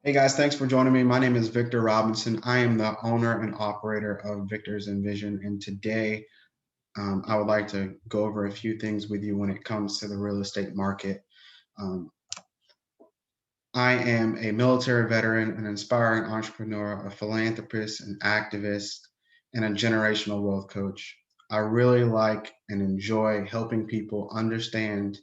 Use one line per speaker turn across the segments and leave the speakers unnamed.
Hey guys, thanks for joining me. My name is Victor Robinson. I am the owner and operator of Victor's Envision, and today I would like to go over a few things with you when it comes to the real estate market. Um, I am a military veteran, an inspiring entrepreneur, a philanthropist, an activist, and a generational wealth coach. I really like and enjoy helping people understand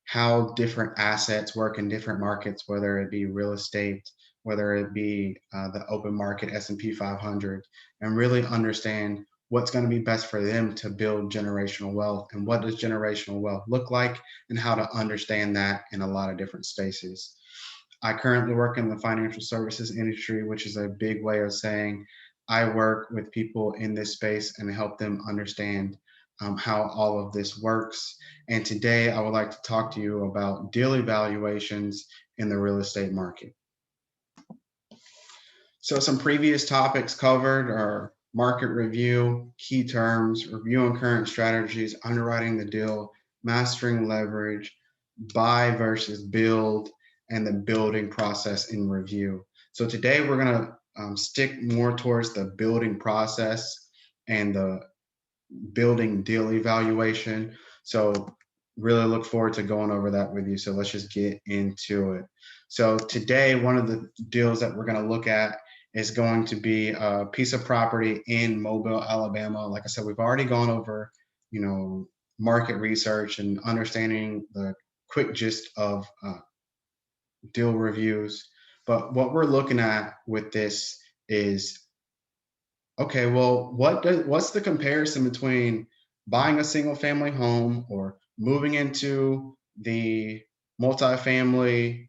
how different assets work in different markets, whether it be real estate, whether it be the open market S&P 500, and really understand what's going to be best for them to build generational wealth and what does generational wealth look like and how to understand that in a lot of different spaces. I currently work in the financial services industry, which is a big way of saying I work with people in this space and help them understand how all of this works. And today I would like to talk to you about deal evaluations in the real estate market. So some previous topics covered are market review, key terms, reviewing current strategies, underwriting the deal, mastering leverage, buy versus build, and the building process in review. So today we're going to stick more towards the building process and the building deal evaluation. So really look forward to going over that with you. So let's just get into it. So today, one of the deals that we're going to look at is going to be a piece of property in Mobile, Alabama. Like I said, we've already gone over, market research and understanding the quick gist of deal reviews. But what we're looking at with this is okay, well, what's the comparison between buying a single family home or moving into the multifamily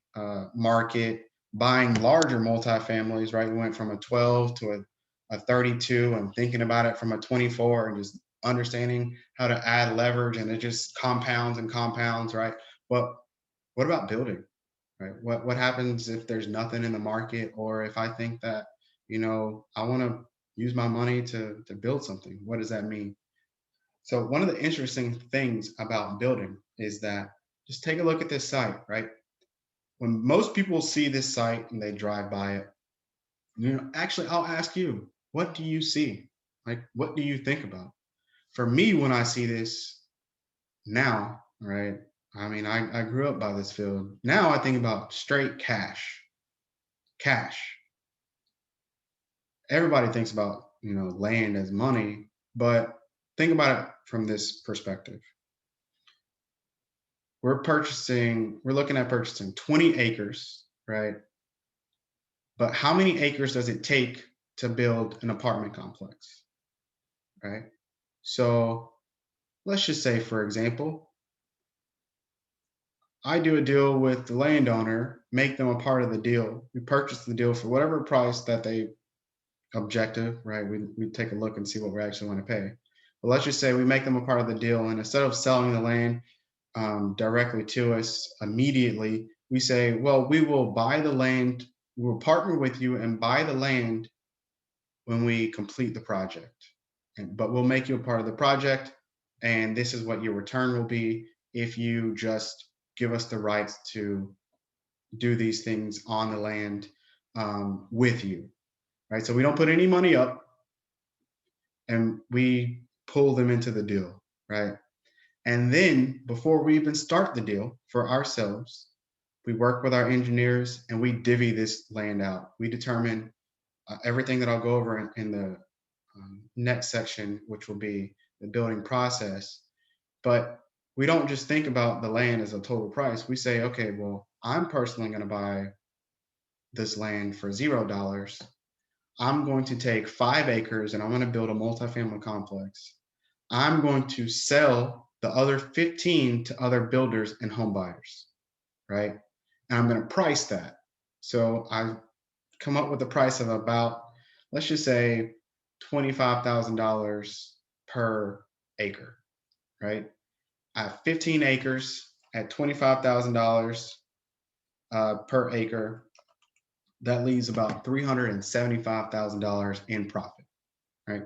market, buying larger multifamilies, right? We went from a 12 to a 32 and thinking about it from a 24 and just understanding how to add leverage and it just compounds and compounds, right? But what about building? Right? What happens if there's nothing in the market, or if I think that I want to use my money to build something? What does that mean? So one of the interesting things about building is that just take a look at this site, right? When most people see this site and they drive by it, actually, I'll ask you, what do you see? Like, what do you think about? For me, when I see this now, right? I mean, I grew up by this field. Now I think about straight cash. Cash. Everybody thinks about, land as money, but think about it from this perspective. We're looking at purchasing 20 acres, right? But how many acres does it take to build an apartment complex, right? So let's just say, for example, I do a deal with the landowner, make them a part of the deal. We purchase the deal for whatever price that they objective, right? We take a look and see what we actually want to pay. But let's just say we make them a part of the deal, and instead of selling the land directly to us immediately, we say, well, we will buy the land, we will partner with you and buy the land when we complete the project. But we'll make you a part of the project, and this is what your return will be if you just give us the rights to do these things on the land with you, right? So we don't put any money up and we pull them into the deal, right? And then before we even start the deal for ourselves, we work with our engineers and we divvy this land out. We determine everything that I'll go over in the next section, which will be the building process. But we don't just think about the land as a total price. We say, okay, well, I'm personally going to buy this land for $0. I'm going to take 5 acres and I'm going to build a multifamily complex. I'm going to sell the other 15 to other builders and home buyers, right? And I'm going to price that. So I come up with a price of about, let's just say, $25,000 per acre, right? I have 15 acres at $25,000 per acre. That leaves about $375,000 in profit, right?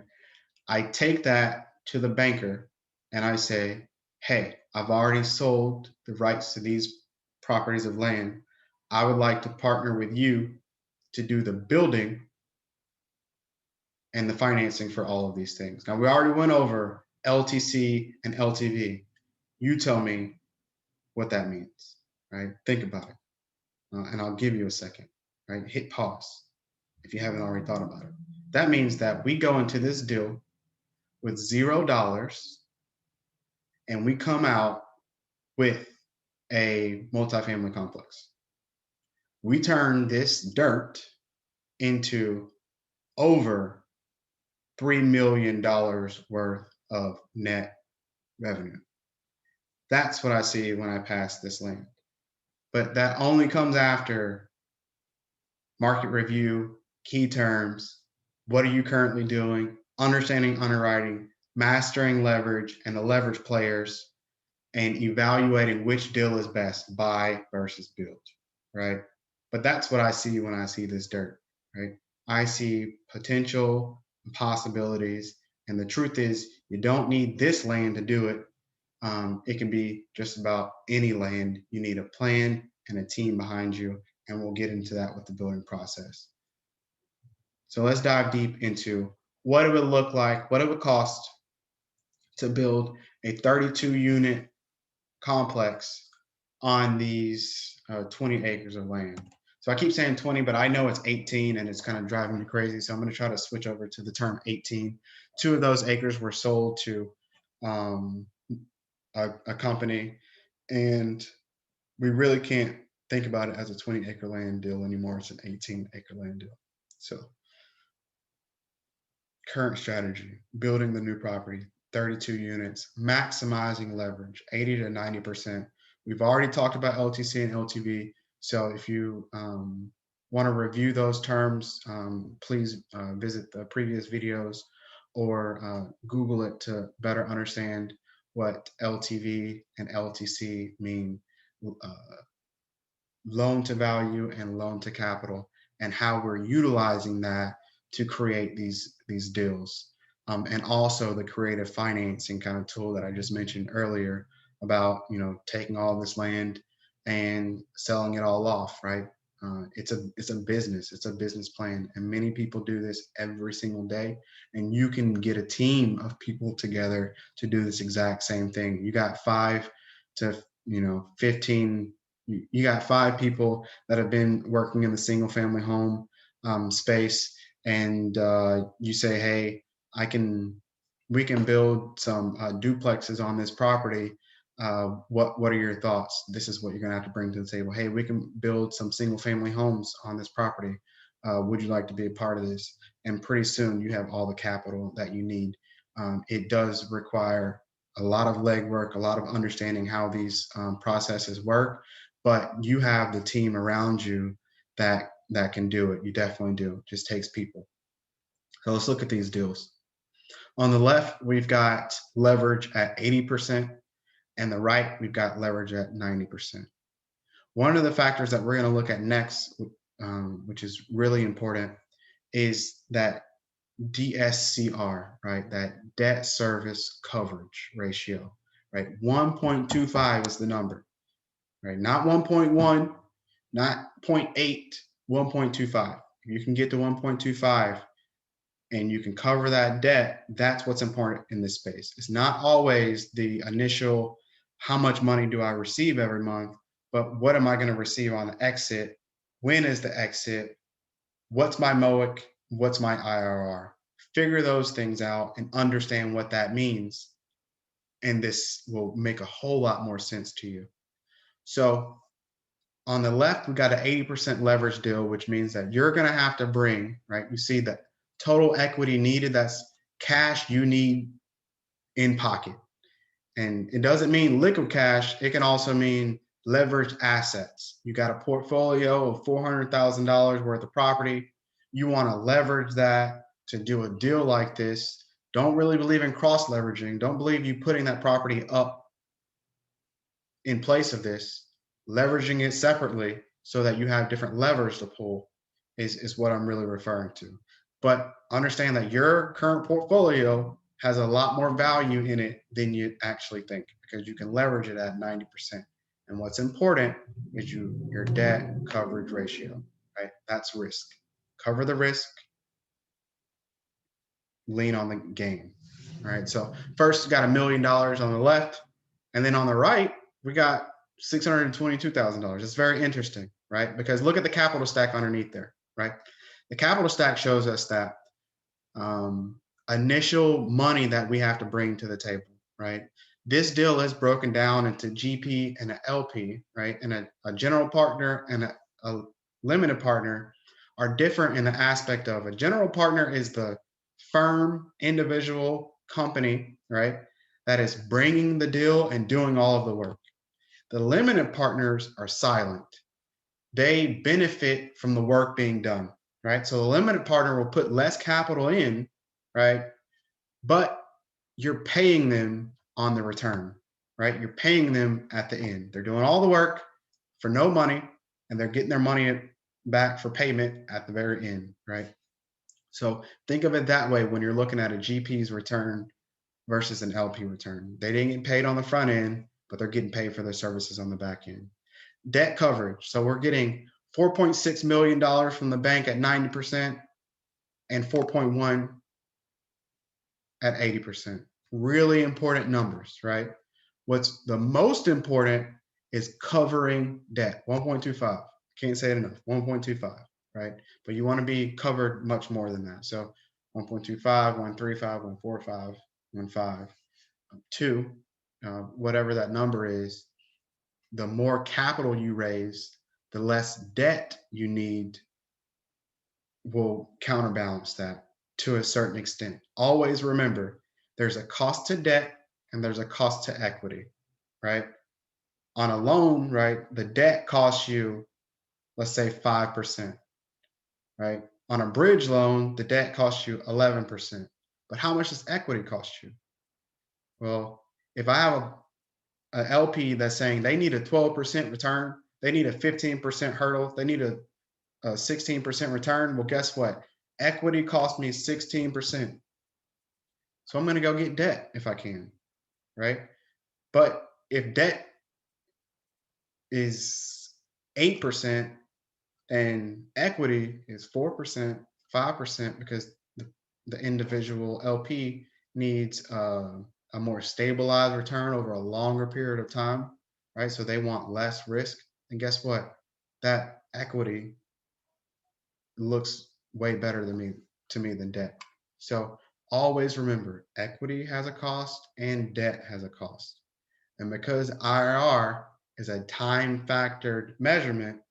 I take that to the banker and I say, hey, I've already sold the rights to these properties of land. I would like to partner with you to do the building and the financing for all of these things. Now, we already went over LTC and LTV. You tell me what that means, right? Think about it. And I'll give you a second, right? Hit pause if you haven't already thought about it. That means that we go into this deal with $0 and we come out with a multifamily complex. We turn this dirt into over $3 million worth of net revenue. That's what I see when I pass this land. But that only comes after market review, key terms, what are you currently doing, understanding underwriting, mastering leverage and the leverage players, and evaluating which deal is best, buy versus build, right? But that's what I see when I see this dirt, right? I see potential, possibilities, and the truth is you don't need this land to do it. It can be just about any land. You need a plan and a team behind you, and we'll get into that with the building process. So let's dive deep into what it would look like, what it would cost to build a 32 unit complex on these 20 acres of land. So I keep saying 20, but I know it's 18 and it's kind of driving me crazy. So I'm going to try to switch over to the term 18. 2 of those acres were sold to um, a company, and we really can't think about it as a 20 acre land deal anymore. It's an 18 acre land deal. So current strategy, building the new property, 32 units, maximizing leverage, 80 to 90%. We've already talked about LTC and LTV. So if you want to review those terms, please visit the previous videos or Google it to better understand what LTV and LTC mean, loan to value and loan to capital, and how we're utilizing that to create these deals. And also the creative financing kind of tool that I just mentioned earlier about taking all this land and selling it all off, right? It's a business plan, and many people do this every single day. And you can get a team of people together to do this exact same thing. You got 5 to 15. You got 5 people that have been working in the single family home space, and you say, hey, we can build some duplexes on this property. What are your thoughts? This is what you're gonna have to bring to the table. Hey, we can build some single family homes on this property. Would you like to be a part of this? And pretty soon you have all the capital that you need. It does require a lot of legwork, a lot of understanding how these processes work, but you have the team around you that can do it. You definitely do. It just takes people. So let's look at these deals. On the left, we've got leverage at 80%, and the right, we've got leverage at 90%. One of the factors that we're going to look at next, which is really important, is that DSCR, right? That debt service coverage ratio, right? 1.25 is the number, right? Not 1.1, not 0.8, 1.25. If you can get to 1.25 and you can cover that debt, that's what's important in this space. It's not always the initial, how much money do I receive every month, but what am I going to receive on the exit? When is the exit? What's my MOIC? What's my IRR? Figure those things out and understand what that means. And this will make a whole lot more sense to you. So on the left, we got an 80% leverage deal, which means that you're going to have to bring, right? You see the total equity needed, that's cash you need in pocket. And it doesn't mean liquid cash. It can also mean leveraged assets. You got a portfolio of $400,000 worth of property. You want to leverage that to do a deal like this. Don't really believe in cross leveraging. Don't believe you putting that property up in place of this. Leveraging it separately so that you have different levers to pull is what I'm really referring to. But understand that your current portfolio has a lot more value in it than you actually think, because you can leverage it at 90%. And what's important is your debt coverage ratio, right? That's risk. cover the risk, lean on the gain. All right. So first, we got $1 million on the left, and then on the right, we got $622,000. It's very interesting, right? Because look at the capital stack underneath there, right? The capital stack shows us that initial money that we have to bring to the table, right? This deal is broken down into GP and an LP, right? And a general partner and a limited partner are different in the aspect of a general partner is the firm, individual, company, right? That is bringing the deal and doing all of the work. The limited partners are silent. They benefit from the work being done, right? So the limited partner will put less capital in, right? But you're paying them on the return, right? You're paying them at the end. They're doing all the work for no money, and they're getting their money back for payment at the very end, right? So think of it that way when you're looking at a GP's return versus an LP return. They didn't get paid on the front end, but they're getting paid for their services on the back end. Debt coverage. So we're getting $4.6 million from the bank at 90% and 4.1 at 80%. Really important numbers, right? What's the most important is covering debt. 1.25. Can't say it enough. 1.25, right? But you want to be covered much more than that. So 1.25, 1.35, 1.45, 1.5, 2, whatever that number is. The more capital you raise, the less debt you need will counterbalance that to a certain extent. Always remember, there's a cost to debt and there's a cost to equity, right? On a loan, right, the debt costs you, let's say 5%, right? On a bridge loan, the debt costs you 11%. But how much does equity cost you? Well, if I have an LP that's saying they need a 12% return, they need a 15% hurdle, they need a 16% return. Well, guess what? Equity cost me 16%. So I'm going to go get debt if I can, right? But if debt is 8% and equity is 4%, 5%, because the individual LP needs a more stabilized return over a longer period of time, right? So they want less risk. And guess what? That equity looks way better to me than debt. So always remember, equity has a cost and debt has a cost. And because IRR is a time factored measurement,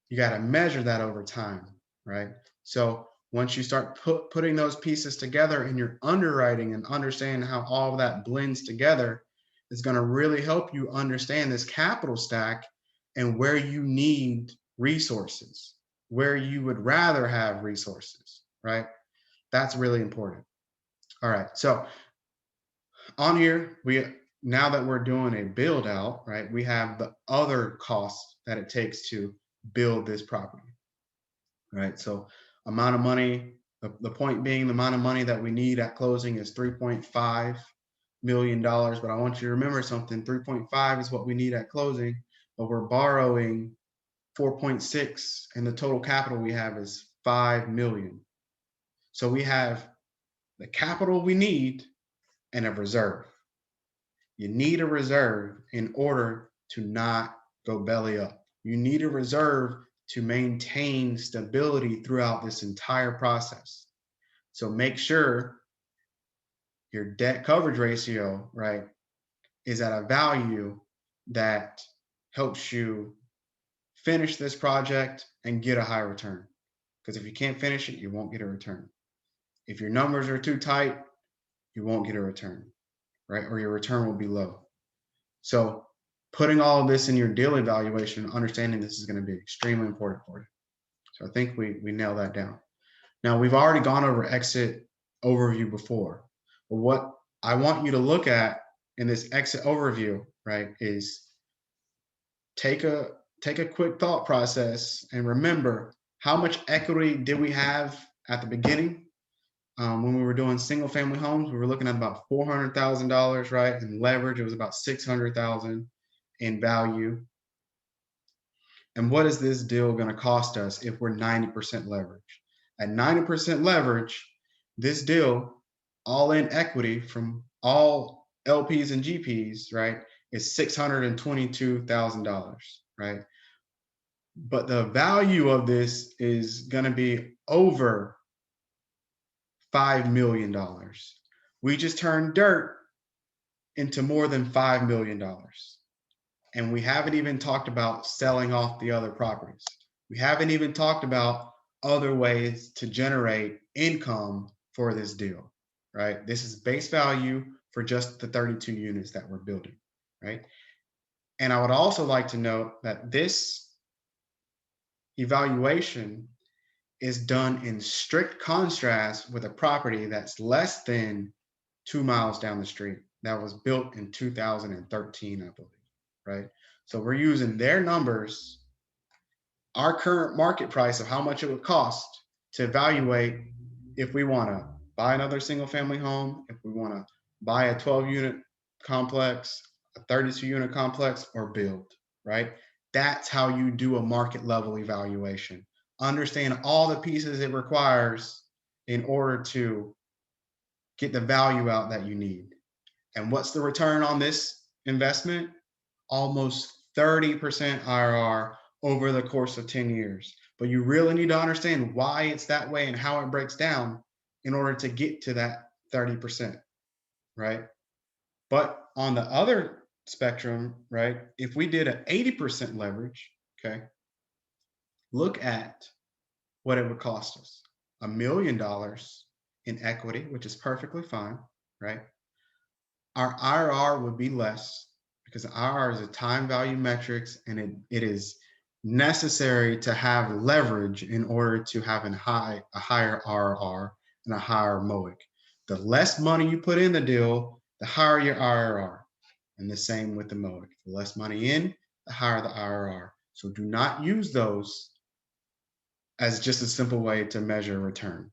you got to measure that over time, right? So once you start putting those pieces together in your underwriting and understand how all of that blends together, it's going to really help you understand this capital stack and where you need resources, where you would rather have resources, right? That's really important. All right. So on here, now that we're doing a build out, right, we have the other costs that it takes to build this property, right? So amount of money, the point being the amount of money that we need at closing is $3.5 million. But I want you to remember something, 3.5 is what we need at closing, but we're borrowing 4.6 and the total capital we have is 5 million. So we have the capital we need and a reserve. You need a reserve in order to not go belly up. You need a reserve to maintain stability throughout this entire process. So make sure your debt coverage ratio, right, is at a value that helps you finish this project and get a high return. Because if you can't finish it, you won't get a return. If your numbers are too tight, you won't get a return, right? Or your return will be low. So putting all of this in your deal evaluation, understanding this is going to be extremely important for you. So I think we nail that down. Now, we've already gone over exit overview before, but what I want you to look at in this exit overview, right, is take a quick thought process and remember how much equity did we have at the beginning. When we were doing single family homes, we were looking at about $400,000, right? And leverage, it was about $600,000 in value. And what is this deal going to cost us if we're 90% leverage? At 90% leverage, this deal, all in equity from all LPs and GPs, right, is $622,000, right? But the value of this is going to be over $5 million. We just turned dirt into more than $5 million. And we haven't even talked about selling off the other properties. We haven't even talked about other ways to generate income for this deal, right? This is base value for just the 32 units that we're building, right? And I would also like to note that this evaluation is done in strict contrast with a property that's less than 2 miles down the street that was built in 2013, I believe, right? So we're using their numbers, our current market price of how much it would cost to evaluate if we want to buy another single family home, if we want to buy a 12 unit complex, a 32 unit complex, or build, right? That's how you do a market level evaluation. Understand all the pieces it requires in order to get the value out that you need. And what's the return on this investment? Almost 30% IRR over the course of 10 years. But you really need to understand why it's that way and how it breaks down in order to get to that 30%, right? But on the other spectrum, right, if we did an 80% leverage, okay, look at what it would cost us. $1 million in equity, which is perfectly fine, right? Our IRR would be less because IRR is a time value metrics, and it is necessary to have leverage in order to have a higher IRR and a higher MOIC. The less money you put in the deal, the higher your IRR. And the same with the MOIC. The less money in, the higher the IRR. So do not use those as just a simple way to measure return.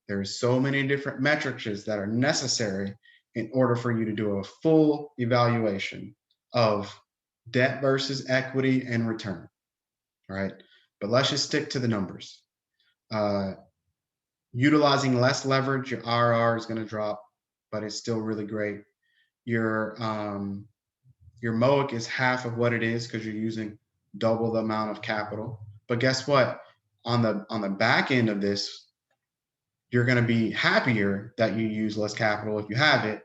There's so many different metrics that are necessary in order for you to do a full evaluation of debt versus equity and return, right? But let's just stick to the numbers. Utilizing less leverage, your IRR is going to drop, but it's still really great. Your MOIC is half of what it is because you're using double the amount of capital. But guess what? On the back end of this, you're going to be happier that you use less capital if you have it,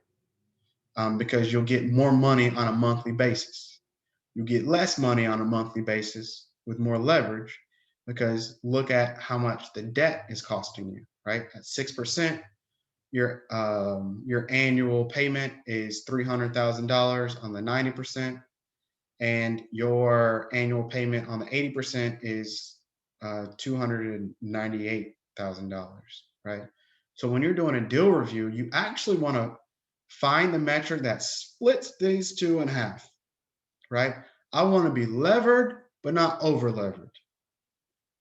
because you'll get more money on a monthly basis. You get less money on a monthly basis with more leverage, because look at how much the debt is costing you, right? At 6%, your annual payment is $300,000 on the 90%, and your annual payment on the 80% is $298,000, right? So when you're doing a deal review, you actually want to find the metric that splits these two in half, right? I want to be levered, but not over levered.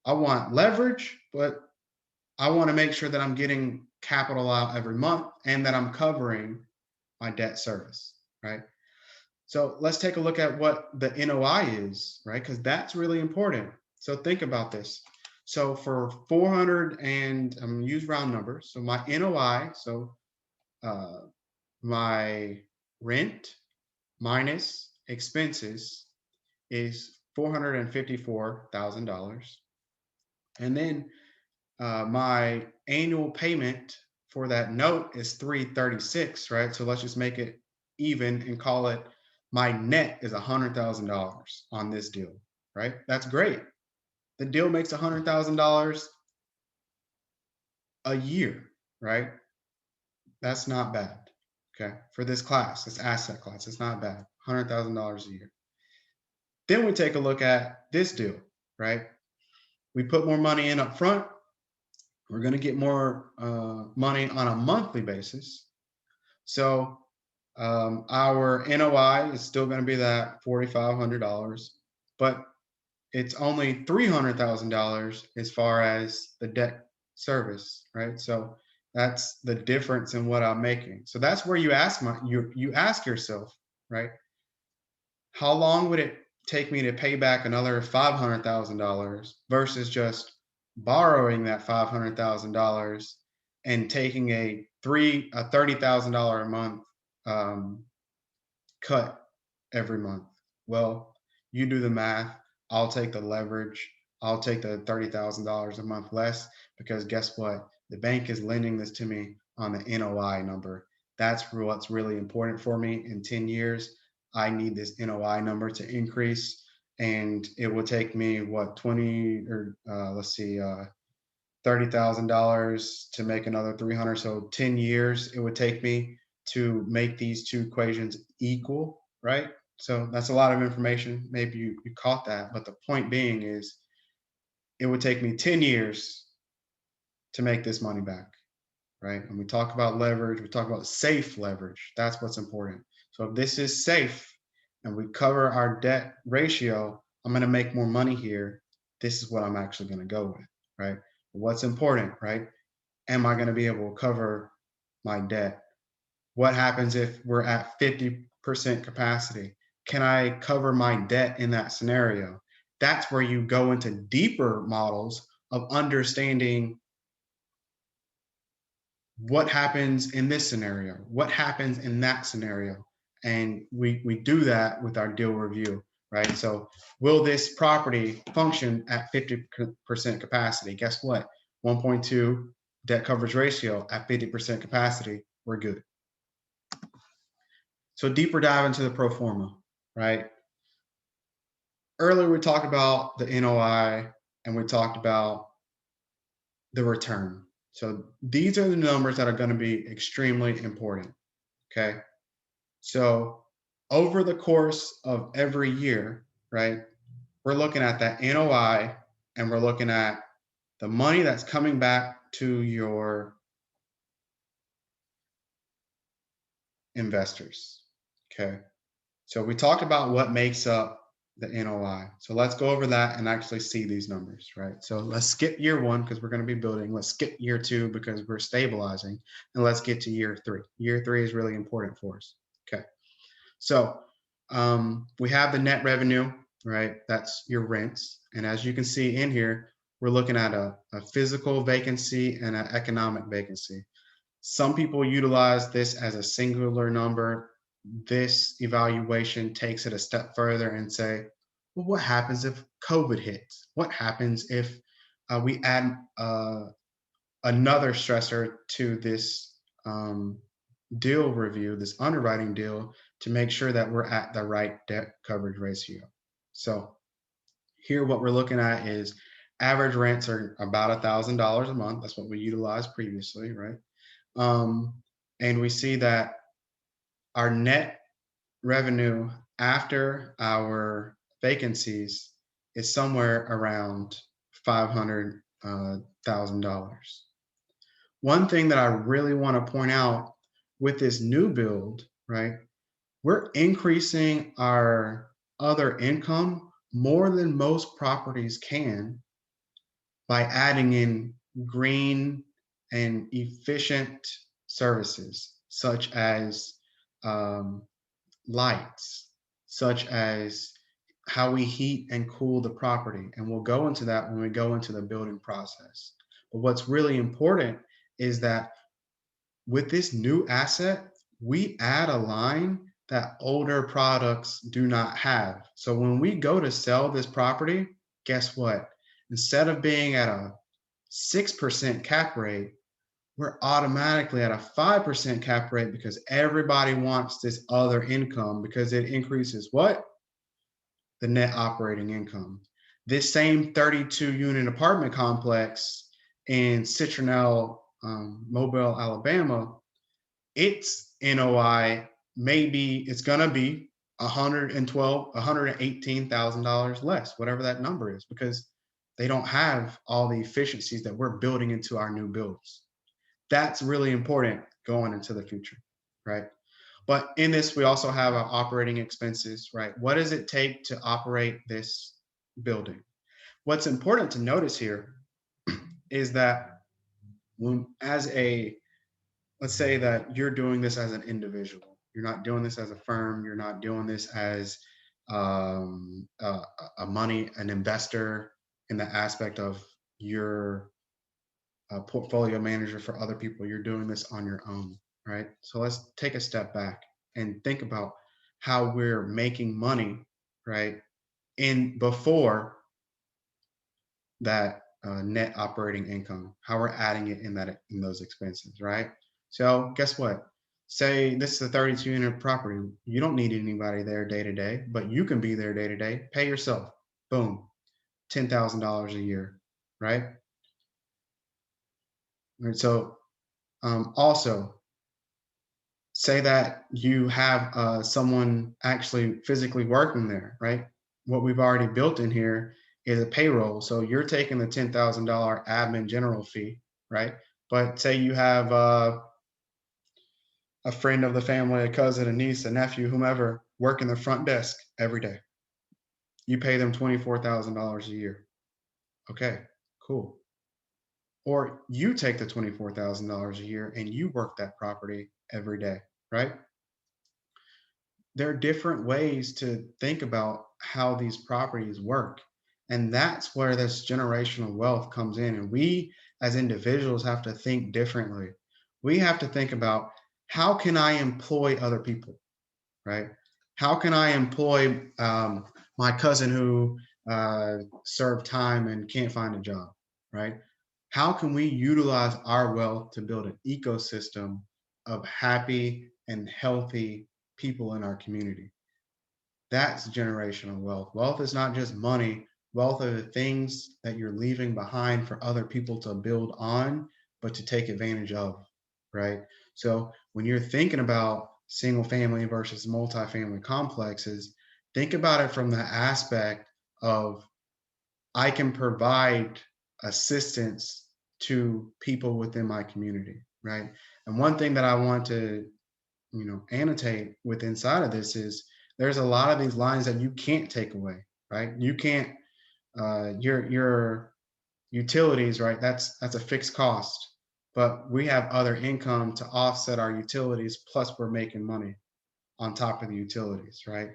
I want leverage, but I want to make sure that I'm getting capital out every month and that I'm covering my debt service, right? So let's take a look at what the NOI is, right? Because that's really important. So think about this. So for 400 and I'm going to use round numbers. So my NOI, so my rent minus expenses is $454,000. And then my annual payment for that note is $336, right? So let's just make it even and call it my net is $100,000 on this deal, right? That's great. The deal makes $100,000 a year, right? That's not bad, okay? For this class, this asset class, it's not bad. $100,000 a year. Then we take a look at this deal, right? We put more money in up front. We're going to get more money on a monthly basis. So our NOI is still going to be that $4,500, but it's only $300,000 as far as the debt service, right? So that's the difference in what I'm making. So that's where you ask yourself, right? How long would it take me to pay back another $500,000 versus just borrowing that $500,000 and taking a $30,000 a month um, cut every month? Well, you do the math. I'll take the leverage. I'll take the $30,000 a month less because guess what? The bank is lending this to me on the NOI number. That's what's really important for me in 10 years. I need this NOI number to increase. And it will take me what, 20 or let's see, $30,000 to make another 300. So 10 years it would take me to make these two equations equal, right? So that's a lot of information. Maybe you caught that. But the point being is it would take me 10 years to make this money back, right? When we talk about leverage, we talk about safe leverage. That's what's important. So if this is safe and we cover our debt ratio, I'm going to make more money here. This is what I'm actually going to go with, right? What's important, right? Am I going to be able to cover my debt? What happens if we're at 50% capacity? Can I cover my debt in that scenario? That's where you go into deeper models of understanding what happens in this scenario, what happens in that scenario. And we do that with our deal review, right? So will this property function at 50% capacity? Guess what? 1.2 debt coverage ratio at 50% capacity, we're good. So deeper dive into the pro forma, right? Earlier we talked about the NOI and we talked about the return. So these are the numbers that are going to be extremely important. Okay. So over the course of every year, right, we're looking at that NOI and we're looking at the money that's coming back to your investors. Okay. So we talked about what makes up the NOI. So let's go over that and actually see these numbers, right? So let's skip year one because we're going to be building. Let's skip year two because we're stabilizing. And let's get to year three. Year three is really important for us. Okay. So we have the net revenue, right? That's your rents. And as you can see in here, we're looking at a physical vacancy and an economic vacancy. Some people utilize this as a singular number. This evaluation takes it a step further and say, well, what happens if COVID hits? What happens if we add another stressor to this deal review, this underwriting deal, to make sure that we're at the right debt coverage ratio? So here what we're looking at is average rents are about $1,000 a month. That's what we utilized previously, right? And we see that our net revenue after our vacancies is somewhere around $500,000. One thing that I really want to point out with this new build, right? We're increasing our other income more than most properties can by adding in green and efficient services such as um, lights, such as how we heat and cool the property. And we'll go into that when we go into the building process. But what's really important is that with this new asset, we add a line that older products do not have. So when we go to sell this property, guess what? Instead of being at a 6% cap rate, we're automatically at a 5% cap rate because everybody wants this other income because it increases what? The net operating income. This same 32 unit apartment complex in Citronelle, Mobile, Alabama, its NOI maybe it's gonna be $118,000 less, whatever that number is, because they don't have all the efficiencies that we're building into our new builds. That's really important going into the future, right? But in this, we also have our operating expenses, right? What does it take to operate this building? What's important to notice here is that as a, let's say that you're doing this as an individual, you're not doing this as a firm, you're not doing this as an investor in the aspect of your portfolio manager for other people. You're doing this on your own, right? So let's take a step back and think about how we're making money, right? In before that net operating income, how we're adding it in those expenses, right? So guess what? Say this is a 32 unit property. You don't need anybody there day to day, but you can be there day to day. Pay yourself. Boom, $10,000 a year, right? And so also say that you have someone actually physically working there, right? What we've already built in here is a payroll. So you're taking the $10,000 admin general fee, right? But say you have a friend of the family, a cousin, a niece, a nephew, whomever, working the front desk every day. You pay them $24,000 a year. Okay, cool. Or you take the $24,000 a year and you work that property every day, right? There are different ways to think about how these properties work. And that's where this generational wealth comes in. And we as individuals have to think differently. We have to think about, how can I employ other people, right? How can I employ my cousin who served time and can't find a job, right? How can we utilize our wealth to build an ecosystem of happy and healthy people in our community? That's generational wealth. Wealth is not just money. Wealth are the things that you're leaving behind for other people to build on, but to take advantage of, right? So when you're thinking about single family versus multifamily complexes, think about it from the aspect of, I can provide assistance to people within my community, right? And one thing that I want to annotate with inside of this is, there's a lot of these lines that you can't take away, right? You can't your utilities, right? That's a fixed cost, but we have other income to offset our utilities, plus we're making money on top of the utilities, right?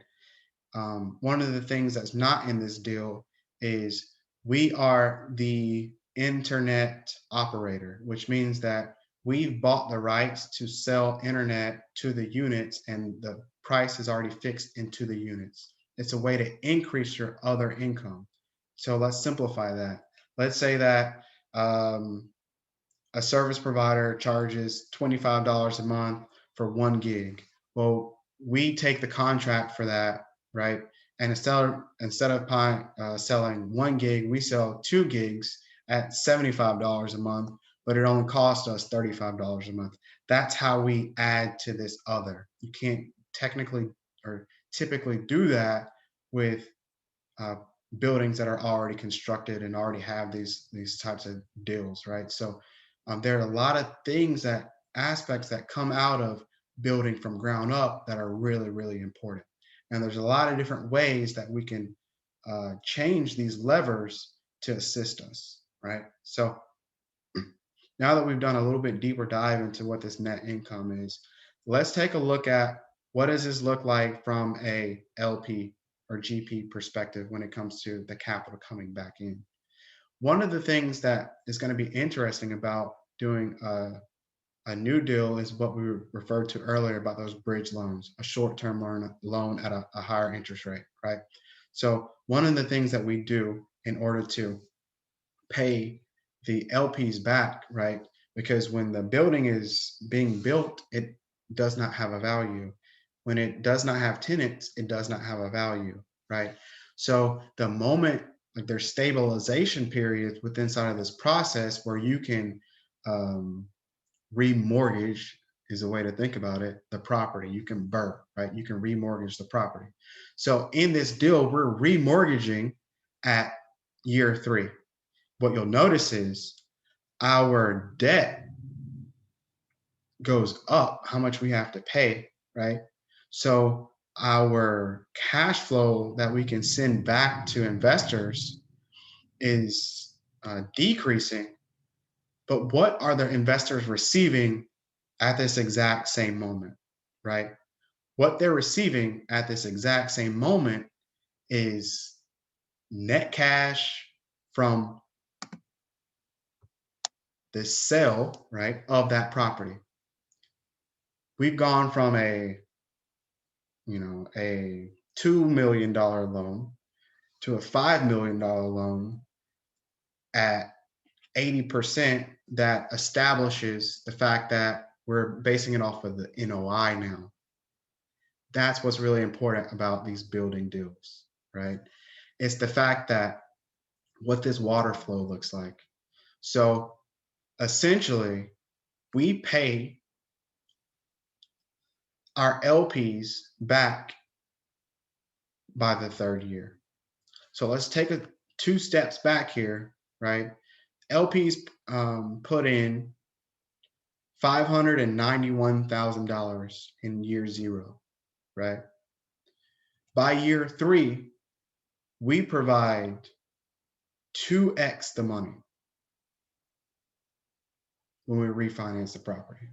One of the things that's not in this deal is, we are the internet operator, which means that we've bought the rights to sell internet to the units, and the price is already fixed into the units. It's a way to increase your other income. So let's simplify that. Let's say that a service provider charges $25 a month for 1 gig. Well, we take the contract for that, right? And instead of selling 1 gig, we sell 2 gigs at $75 a month, but it only costs us $35 a month. That's how we add to this other. You can't technically or typically do that with uh, buildings that are already constructed and already have these types of deals, right? So there are a lot of things, that aspects that come out of building from ground up, that are really, really important. And there's a lot of different ways that we can change these levers to assist us, right? So now that we've done a little bit deeper dive into what this net income is, let's take a look at, what does this look like from a LP or GP perspective when it comes to the capital coming back in. One of the things that is going to be interesting about doing a new deal is what we referred to earlier about those bridge loans, a short-term loan at a higher interest rate, right? So one of the things that we do in order to pay the LPs back, right? Because when the building is being built, it does not have a value. When it does not have tenants, it does not have a value, right? So the moment, like, there's stabilization periods within inside of this process where you can remortgage, is a way to think about it, the property. You can burr, right? You can remortgage the property. So in this deal, we're remortgaging at year 3. What you'll notice is our debt goes up, how much we have to pay, right? So our cash flow that we can send back to investors is decreasing. But what are the investors receiving at this exact same moment, right? What they're receiving at this exact same moment is net cash from the sale, right, of that property. We've gone from a $2 million loan to a $5 million loan at 80%, that establishes the fact that we're basing it off of the NOI now. That's what's really important about these building deals, right? It's the fact that what this water flow looks like. So essentially, we pay our LPs back by the third year. So let's take 2 steps back here, right? LPs put in $591,000 in year 0, right? By year 3, we provide 2x the money when we refinance the property.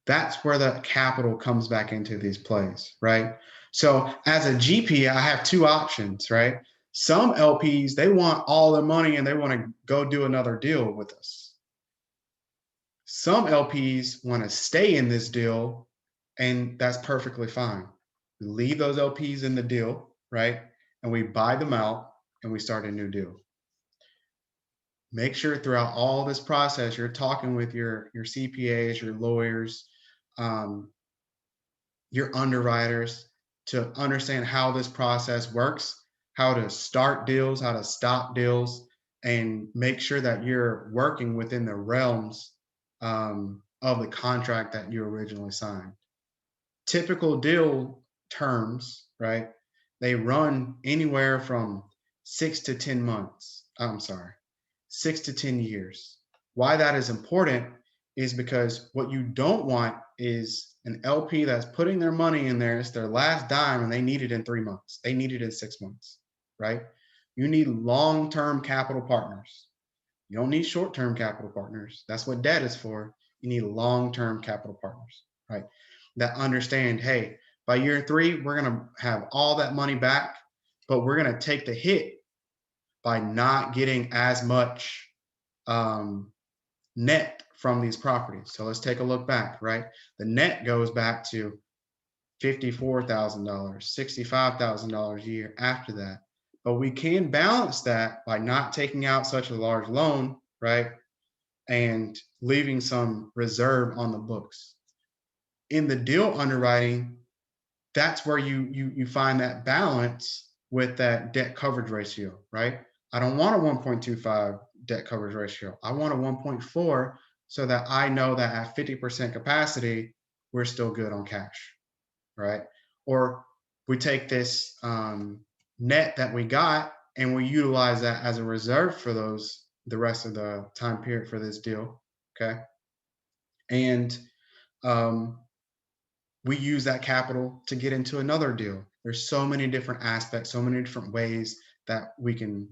That's where the capital comes back into these plays, right? So as a GP, I have 2 options, right? Some LPs, they want all the money and they want to go do another deal with us. Some LPs want to stay in this deal, and that's perfectly fine. We leave those LPs in the deal, right? And we buy them out and we start a new deal. Make sure throughout all this process, you're talking with your CPAs, your lawyers, your underwriters, to understand how this process works, how to start deals, how to stop deals, and make sure that you're working within the realms of the contract that you originally signed. Typical deal terms, right? They run anywhere from 6 to 10 months. I'm sorry, 6 to 10 years. Why that is important is because what you don't want is an LP that's putting their money in there. It's their last dime and they need it in 3 months. They need it in 6 months, right? You need long-term capital partners. You don't need short-term capital partners. That's what debt is for. You need long-term capital partners, right? That understand, hey, by year 3, we're going to have all that money back, but we're going to take the hit by not getting as much net from these properties. So let's take a look back, right? The net goes back to $54,000, $65,000 a year after that. But we can balance that by not taking out such a large loan, right? And leaving some reserve on the books. In the deal underwriting, that's where you find that balance with that debt coverage ratio, right? I don't want a 1.25 debt coverage ratio. I want a 1.4 so that I know that at 50% capacity, we're still good on cash, right? Or we take this net that we got and we utilize that as a reserve for the rest of the time period for this deal, okay? And we use that capital to get into another deal. There's so many different aspects, so many different ways that we can,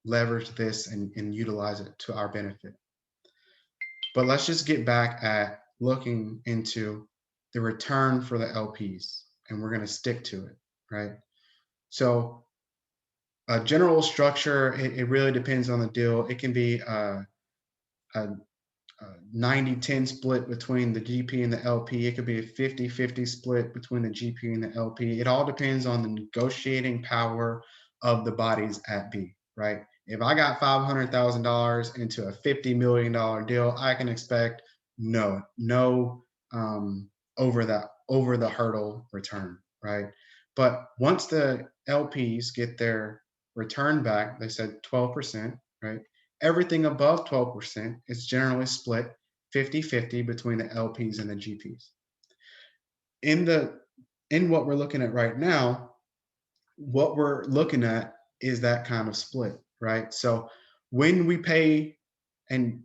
leverage this and utilize it to our benefit. But let's just get back at looking into the return for the LPs, and we're going to stick to it, right? So a general structure, it really depends on the deal. It can be a 90-10 split between the GP and the LP. It could be a 50-50 split between the GP and the LP. It all depends on the negotiating power of the bodies at B, right? If I got $500,000 into a $50 million deal, I can expect no over the hurdle return, right? But once the LPs get their return back, they said 12%, right? Everything above 12% is generally split 50-50 between the LPs and the GPs. In what we're looking at right now, what we're looking at is that kind of split, right? So when we pay, and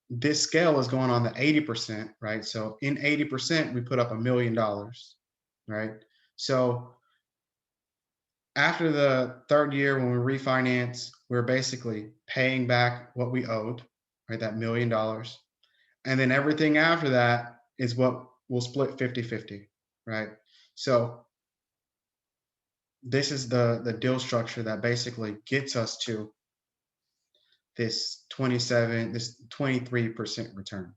this scale is going on the 80%, right? So in 80%, we put up $1 million, right? So after the third year, when we refinance, we're basically paying back what we owed, right? That $1 million. And then everything after that is what we'll split 50-50, right? So this is the deal structure that basically gets us to this 23% return.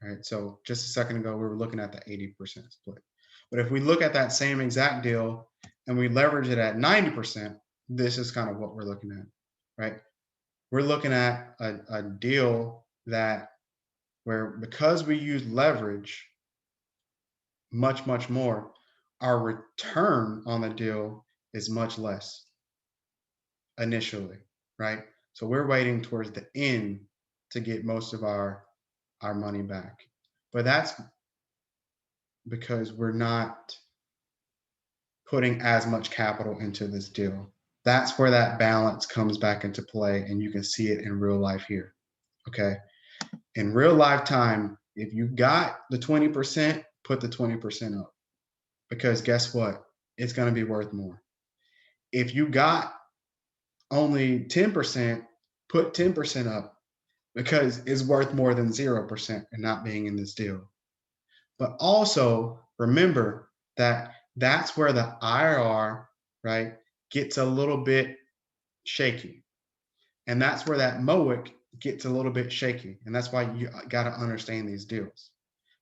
Right. So just a second ago, we were looking at the 80% split. But if we look at that same exact deal and we leverage it at 90%, this is kind of what we're looking at, right? We're looking at a deal that where because we use leverage much more, our return on the deal is much less initially, right? So we're waiting towards the end to get most of our money back. But that's because we're not putting as much capital into this deal. That's where that balance comes back into play, and you can see it in real life here. Okay. In real life time, if you got the 20%, put the 20% up because guess what? It's going to be worth more. If you got only 10%, put 10% up because it's worth more than 0% and not being in this deal. But also remember that that's where the IRR, right, gets a little bit shaky. And that's where that MOIC gets a little bit shaky. And that's why you got to understand these deals.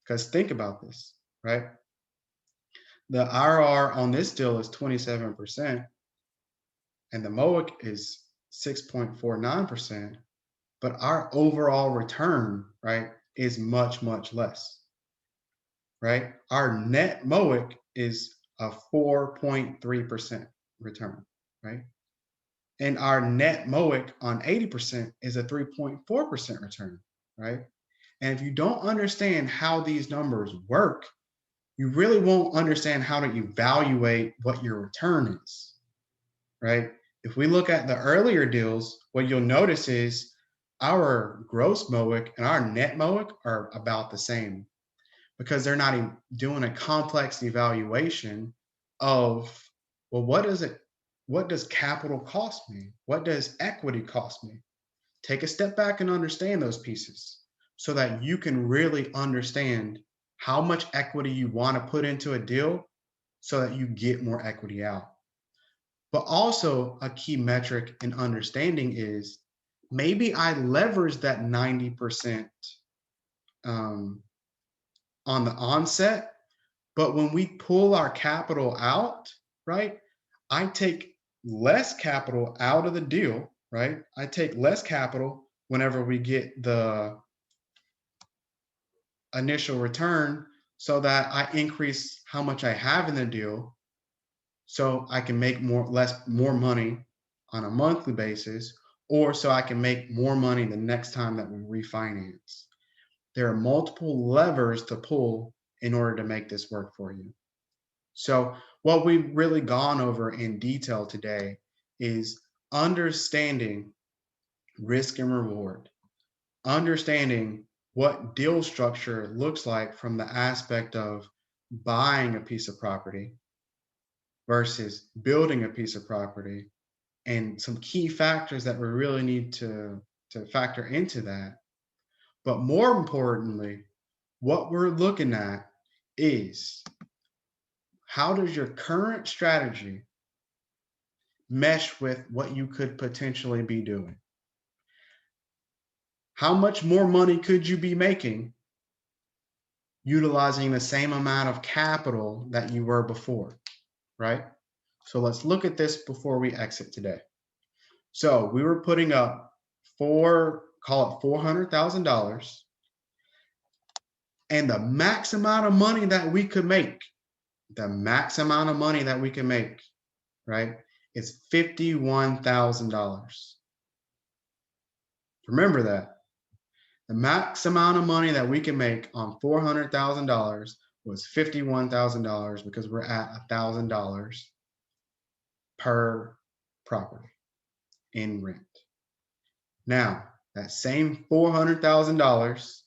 Because think about this, right? The IRR on this deal is 27%, and the MOIC is 6.49%. But our overall return, right, is much less, right? Our net MOIC is a 4.3% return, right? And our net MOIC on 80% is a 3.4% return, right? And if you don't understand how these numbers work, you really won't understand how to evaluate what your return is, right? If we look at the earlier deals, what you'll notice is our gross MOIC and our net MOIC are about the same because they're not doing a complex evaluation of, well, what does capital cost me? What does equity cost me? Take a step back and understand those pieces so that you can really understand how much equity you want to put into a deal so that you get more equity out. But also a key metric in understanding is maybe I leverage that 90% on the onset, but when we pull our capital out, right, I take less capital out of the deal, right? I take less capital whenever we get the initial return so that I increase how much I have in the deal so I can make more money on a monthly basis, or so I can make more money the next time that we refinance. There are multiple levers to pull in order to make this work for you. So what we've really gone over in detail today is understanding risk and reward, understanding what deal structure looks like from the aspect of buying a piece of property versus building a piece of property, and some key factors that we really need to factor into that. But more importantly, what we're looking at is how does your current strategy mesh with what you could potentially be doing? How much more money could you be making utilizing the same amount of capital that you were before, right? So let's look at this before we exit today. So we were putting up call it $400,000, and the max amount of money that we could make, right, is $51,000. Remember that. The max amount of money that we can make on $400,000 was $51,000 because we're at $1,000 per property in rent. Now, that same $400,000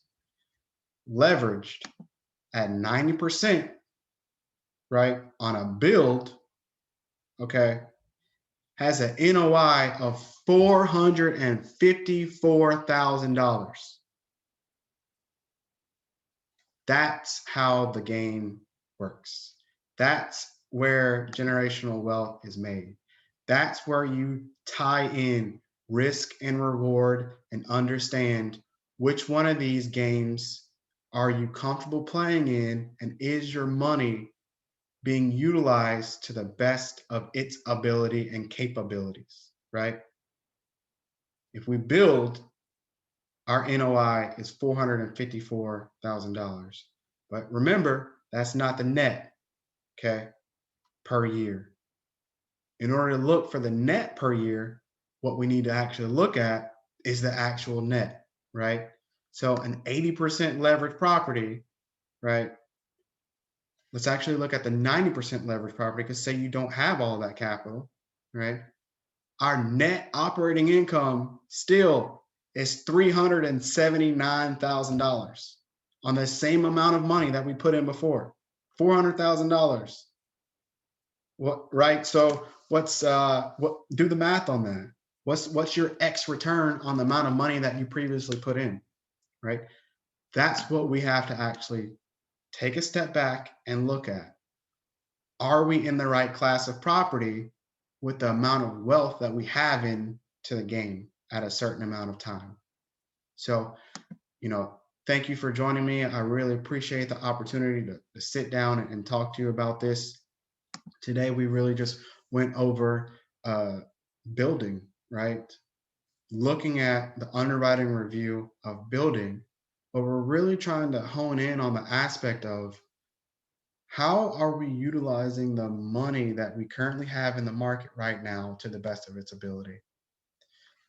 leveraged at 90%, right, on a build, okay, has an NOI of $454,000. That's how the game works. That's where generational wealth is made. That's where you tie in risk and reward and understand which one of these games are you comfortable playing in, and is your money being utilized to the best of its ability and capabilities, right? If we build, our NOI is $454,000. But remember, that's not the net, okay, per year. In order to look for the net per year, what we need to actually look at is the actual net, right? So an 80% leveraged property, right? Let's actually look at the 90% leveraged property, because say you don't have all that capital, right? Our net operating income still is $379,000 on the same amount of money that we put in before, $400,000. What, right? So what? Do the math on that. What's your X return on the amount of money that you previously put in, right? That's what we have to actually take a step back and look at. Are we in the right class of property with the amount of wealth that we have into the game at a certain amount of time? So, thank you for joining me. I really appreciate the opportunity to sit down and talk to you about this. Today, we really just went over building, right? Looking at the underwriting review of building, but we're really trying to hone in on the aspect of how are we utilizing the money that we currently have in the market right now to the best of its ability.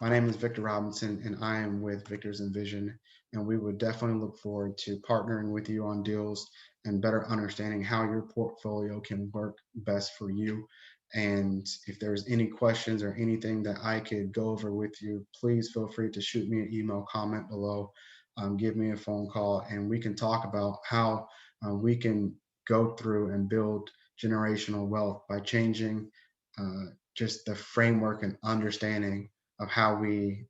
My name is Victor Robinson, and I am with Victor's Envision, and we would definitely look forward to partnering with you on deals and better understanding how your portfolio can work best for you. And if there's any questions or anything that I could go over with you, please feel free to shoot me an email, comment below, give me a phone call, and we can talk about how we can go through and build generational wealth by changing just the framework and understanding of how we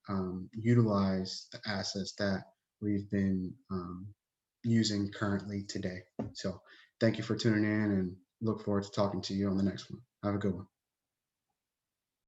utilize the assets that we've been using currently today. So thank you for tuning in, and look forward to talking to you on the next one. Have a good one.